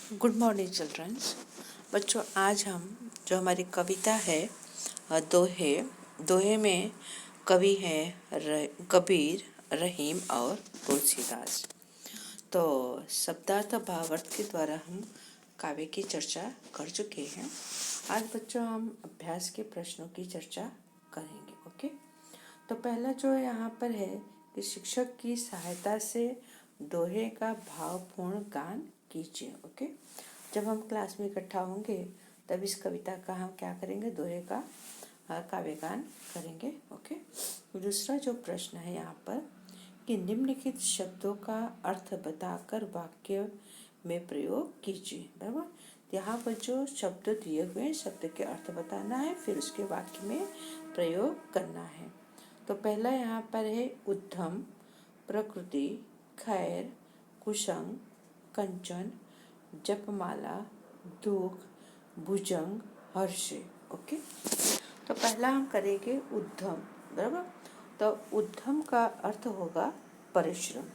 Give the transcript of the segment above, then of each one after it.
Good morning children's. बच्चों, आज हम जो हमारी कविता है दोहे दोहे में कवि हैं कबीर, रहीम और तुलसीदास। तो शब्दार्थ भावार्थ के द्वारा हम काव्य की चर्चा कर चुके हैं। आज बच्चों हम अभ्यास के प्रश्नों की चर्चा करेंगे। ओके, तो पहला जो यहाँ पर है कि शिक्षक की सहायता से दोहे का भावपूर्ण गान कीजिए। ओके, जब हम क्लास में इकट्ठा होंगे तब इस कविता का हम क्या करेंगे, दोहे का काव्य गान करेंगे। ओके, दूसरा जो प्रश्न है यहाँ पर कि निम्नलिखित शब्दों का अर्थ बताकर वाक्य में प्रयोग कीजिए। बराबर, यहाँ पर जो शब्द दिए हुए हैं शब्द के अर्थ बताना है, फिर उसके वाक्य में प्रयोग करना है। तो पहला यहाँ पर है उद्यम, प्रकृति, खैर, कुसंग, कंचन, जपमाला, दुख, भुजंग, हर्षे। ओके, तो पहला हम करेंगे उद्यम। बराबर, तो उद्यम का अर्थ होगा परिश्रम।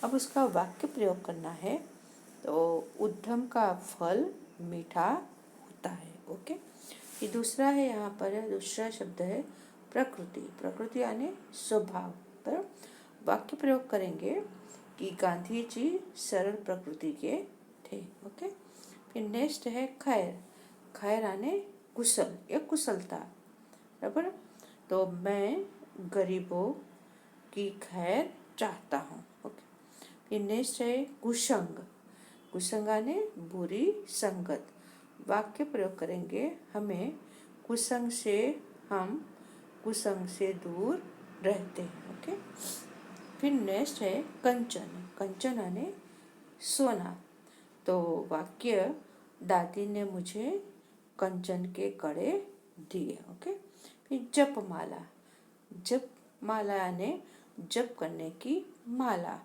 अब उसका वाक्य प्रयोग करना है। तो उद्यम का फल मीठा होता है। ओके, ये दूसरा है, यहाँ पर दूसरा शब्द है प्रकृति। प्रकृति यानी स्वभाव। पर वाक्य प्रयोग करेंगे कि गांधी जी सरल प्रकृति के थे। ओके, फिर नेक्स्ट है खैर। खैर यानी कुशल या कुशलता। बराबर, तो मैं गरीबों की खैर चाहता हूँ। ओके, फिर नेक्स्ट है कुसंग। कुसंग यानी बुरी संगत। वाक्य प्रयोग करेंगे हमें कुसंग से हम कुसंग से दूर रहते हैं। ओके, फिर नेक्स्ट है कंचन। कंचन यानी सोना। तो वाक्य दादी ने मुझे कंचन के कड़े दिए। ओके, फिर जपमाला। जपमाला यानी जप करने की माला।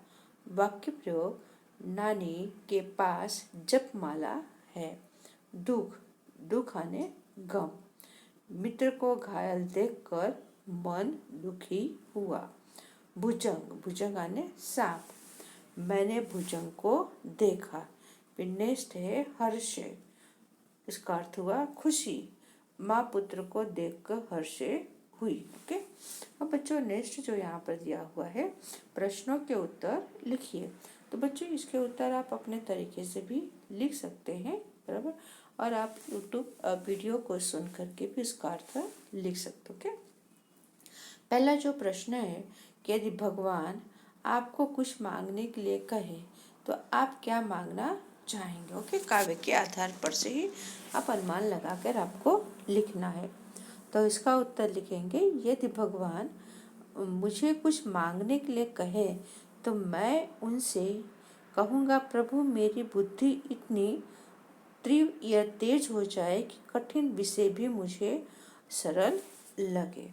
वाक्य प्रयोग नानी के पास जपमाला है। दुख। दुख यानी गम। मित्र को घायल देखकर मन दुखी हुआ। भुजंग। भुजंग यानी सांप। मैंने भुजंग को देखा। फिर नेक्स्ट है हर्षे। इसका अर्थ हुआ खुशी। माँ पुत्र को देखकर हर्षे हुई। ओके, अब बच्चों नेक्स्ट जो यहाँ पर दिया हुआ है प्रश्नों के उत्तर लिखिए। तो बच्चों इसके उत्तर आप अपने तरीके से भी लिख सकते हैं। बराबर, और आप YouTube वीडियो को सुन करके भी इसका अर्थ लिख सकते हो। ओके, पहला जो प्रश्न है कि यदि भगवान आपको कुछ मांगने के लिए कहे तो आप क्या मांगना चाहेंगे। ओके, काव्य के आधार पर से ही आप अनुमान लगाकर आपको लिखना है। तो इसका उत्तर लिखेंगे, यदि भगवान मुझे कुछ मांगने के लिए कहे तो मैं उनसे कहूँगा, प्रभु मेरी बुद्धि इतनी तीव्र या तेज हो जाए कि कठिन विषय भी मुझे सरल लगे।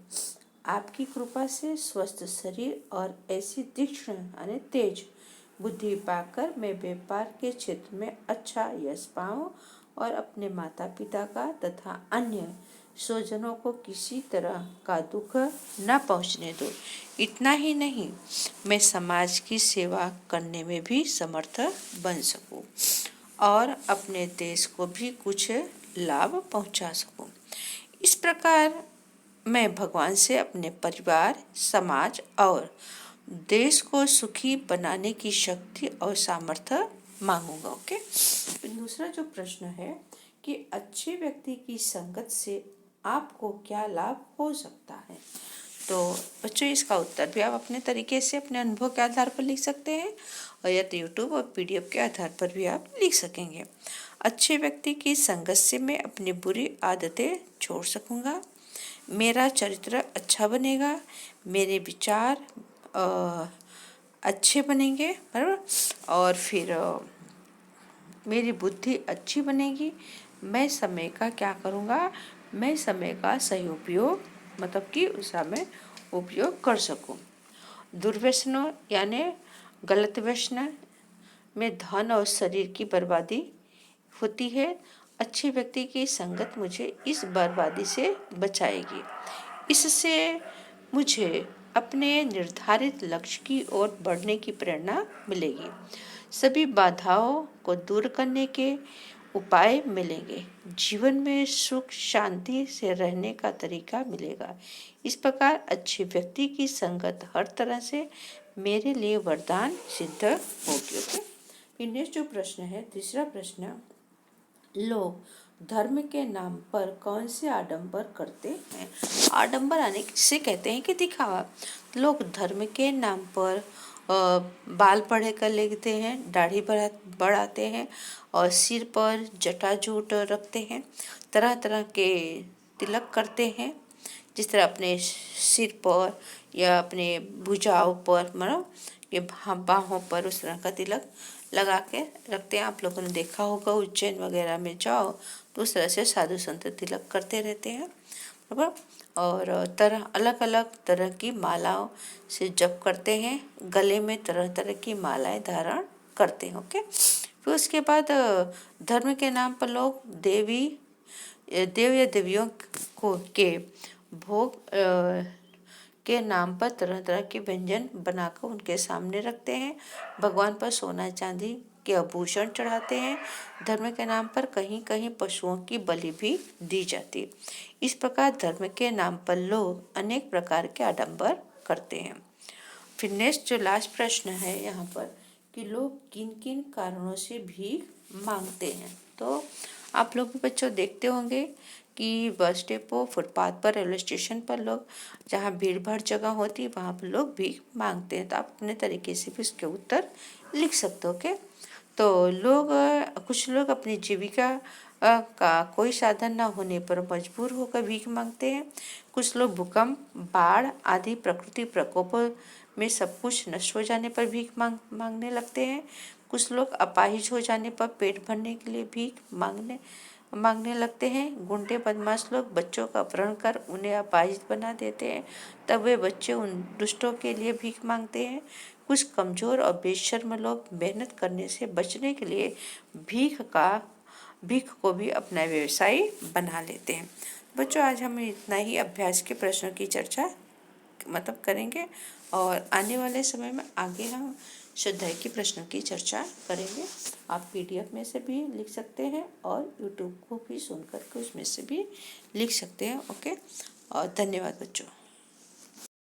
आपकी कृपा से स्वस्थ शरीर और ऐसी तीक्ष्ण यानी तेज बुद्धि पाकर मैं व्यापार के क्षेत्र में अच्छा यश पाऊं और अपने माता पिता का तथा अन्य स्वजनों को किसी तरह का दुख न पहुंचने दो। इतना ही नहीं, मैं समाज की सेवा करने में भी समर्थ बन सकूं और अपने देश को भी कुछ लाभ पहुंचा सकूं। इस प्रकार मैं भगवान से अपने परिवार, समाज और देश को सुखी बनाने की शक्ति और सामर्थ्य मांगूंगा। ओके, दूसरा जो प्रश्न है कि अच्छे व्यक्ति की संगत से आपको क्या लाभ हो सकता है। तो बच्चों इसका उत्तर भी आप अपने तरीके से अपने अनुभव के आधार पर लिख सकते हैं और या तो यूट्यूब और PDF के आधार पर भी आप लिख सकेंगे। अच्छे व्यक्ति की संगत से मैं अपनी बुरी आदतें छोड़ सकूंगा। मेरा चरित्र अच्छा बनेगा। मेरे विचार अच्छे बनेंगे। बराबर, और फिर मेरी बुद्धि अच्छी बनेगी। मैं समय का क्या करूँगा, मैं समय का सही उपयोग मतलब कि उसका मैं उपयोग कर सकूँ। दुर्व्यसनों यानी गलत व्यसन में धन और शरीर की बर्बादी होती है। अच्छे व्यक्ति की संगत मुझे इस बर्बादी से बचाएगी। इससे मुझे अपने निर्धारित लक्ष्य की ओर बढ़ने की प्रेरणा मिलेगी। सभी बाधाओं को दूर करने के उपाय मिलेंगे। जीवन में सुख शांति से रहने का तरीका मिलेगा। इस प्रकार अच्छे व्यक्ति की संगत हर तरह से मेरे लिए वरदान सिद्ध होगी। ओके, नेक्स्ट जो प्रश्न है, तीसरा प्रश्न, लोग धर्म के नाम पर कौन से आडंबर करते हैं? आडंबर आने से कहते हैं कि दिखावा। लोग धर्म के नाम पर बाल पढ़े कर लेते हैं, दाढ़ी बढ़ाते हैं और सिर पर जटाजूट रखते हैं, तरह तरह के तिलक करते हैं। जिस तरह अपने सिर पर या अपने भुजाओं पर, मतलब ये बाहों पर उस तरह का तिलक लगा के रखते हैं। आप लोगों ने देखा होगा, उज्जैन वगैरह में जाओ तो उस तरह से साधु संत तिलक करते रहते हैं, बराबर। और अलग अलग तरह की मालाओं से जप करते हैं, गले में तरह तरह की मालाएं धारण करते हैं। ओके, फिर उसके बाद धर्म के नाम पर लोग देव या देवियों को के भोग के नाम पर तरह तरह के व्यंजन बनाकर उनके सामने रखते हैं। भगवान पर सोना चांदी के आभूषण चढ़ाते हैं। धर्म के नाम पर कहीं कहीं पशुओं की बलि भी दी जाती है। इस प्रकार धर्म के नाम पर लोग अनेक प्रकार के आडंबर करते हैं। फिर नेक्स्ट जो लास्ट प्रश्न है यहाँ पर, कि लोग किन किन कारणों से भीख मांगते हैं। तो आप लोग बच्चों देखते होंगे कि बस डिपो, फुटपाथ पर, रेलवे स्टेशन पर लोग, जहाँ भीड़ भाड़ जगह होती है वहाँ पर लोग भीख मांगते हैं। तो आप अपने तरीके से भी उसके उत्तर लिख सकते हो। ओके, तो कुछ लोग अपनी जीविका का कोई साधन न होने पर मजबूर होकर भीख मांगते हैं। कुछ लोग भूकंप, बाढ़ आदि प्रकृति प्रकोपों में सब कुछ नष्ट हो जाने पर भीख मांगने लगते हैं। कुछ लोग अपाहिज हो जाने पर पेट भरने के लिए भीख मांगने लगते हैं। गुंडे बदमाश लोग बच्चों का अपहरण कर उन्हें अपाहिज बना देते हैं, तब वे बच्चे उन दुष्टों के लिए भीख मांगते हैं। कुछ कमजोर और बेशर्म लोग मेहनत करने से बचने के लिए भीख को भी अपना व्यवसाय बना लेते हैं। बच्चों, आज हम इतना ही अभ्यास के प्रश्नों की चर्चा करेंगे, और आने वाले समय में आगे हम स्वाध्याय के प्रश्नों की चर्चा करेंगे। आप PDF में से भी लिख सकते हैं और YouTube को भी सुन करके उसमें से भी लिख सकते हैं। ओके, और धन्यवाद बच्चों।